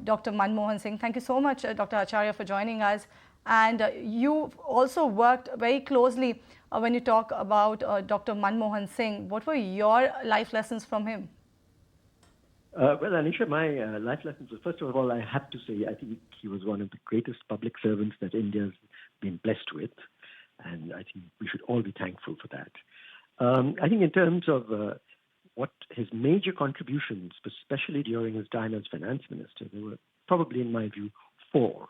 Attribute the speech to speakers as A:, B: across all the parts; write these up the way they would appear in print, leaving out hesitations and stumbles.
A: Dr. Manmohan Singh. Thank you so much, Dr. Acharya, for joining us. And you also worked very closely when you talk about Dr. Manmohan Singh. What were your life lessons from him?
B: Well, Anisha, my life lessons, first of all, I have to say, I think he was one of the greatest public servants that India's been blessed with. And I think we should all be thankful for that. I think in terms of what his major contributions, especially during his time as finance minister, there were probably, in my view, four.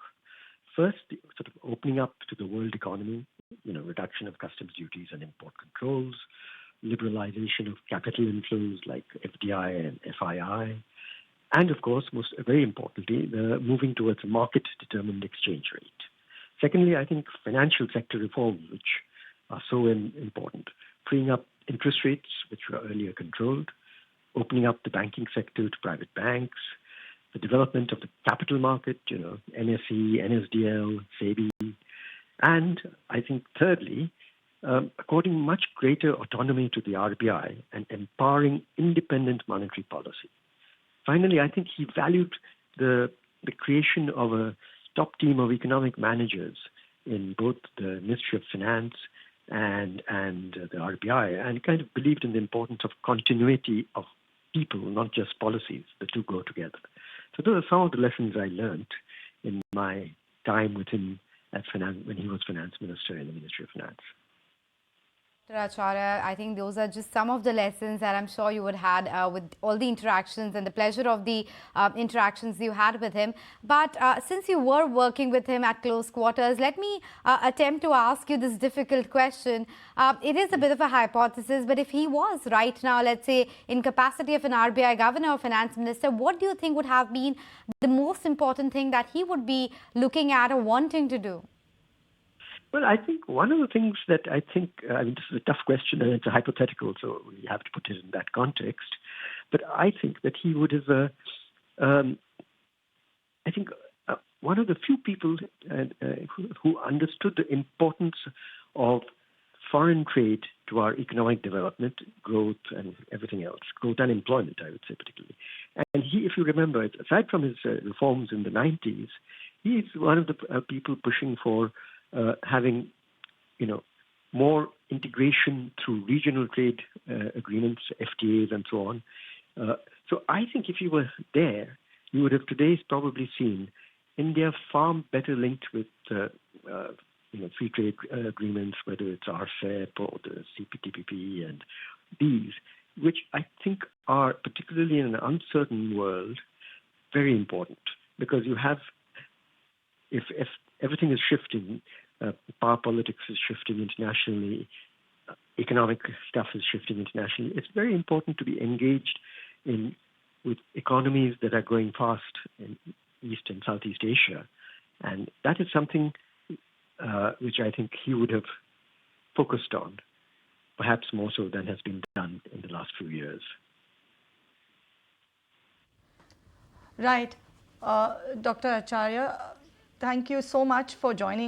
B: First, the sort of opening up to the world economy, reduction of customs duties and import controls, liberalization of capital inflows like FDI and FII, and of course, most very importantly, the moving towards a market-determined exchange rate. Secondly, I think financial sector reforms, which are so important, freeing up interest rates, which were earlier controlled, opening up the banking sector to private banks, the development of the capital market, NSE, NSDL, SEBI, and I think thirdly, according much greater autonomy to the RBI and empowering independent monetary policy. Finally, I think he valued the creation of a top team of economic managers in both the Ministry of Finance and the RBI, and kind of believed in the importance of continuity of people, not just policies. The two go together. So those are some of the lessons I learned in my time with him when he was finance minister in the Ministry of Finance.
C: Dr. Acharya, I think those are just some of the lessons that I'm sure you would have had with all the interactions and the pleasure of the interactions you had with him. But since you were working with him at close quarters, let me attempt to ask you this difficult question. It is a bit of a hypothesis, but if he was right now, let's say, in capacity of an RBI governor or finance minister, what do you think would have been the most important thing that he would be looking at or wanting to do?
B: Well, I think one of the things that this is a tough question and it's a hypothetical, so we have to put it in that context. But I think that he would have, one of the few people who understood the importance of foreign trade to our economic development, growth, and everything else, growth and employment, I would say particularly. And he, if you remember, aside from his reforms in the 90s, he is one of the people pushing for having, more integration through regional trade agreements, FTAs, and so on. So I think if you were there, you would have today probably seen India far better linked with, free trade agreements, whether it's RCEP or the CPTPP and these, which I think are, particularly in an uncertain world, very important because you have, if everything is shifting, power politics is shifting internationally, economic stuff is shifting internationally. It's very important to be engaged with economies that are growing fast in East and Southeast Asia. And that is something which I think he would have focused on, perhaps more so than has been done in the last few years.
A: Right. Dr. Acharya, thank you so much for joining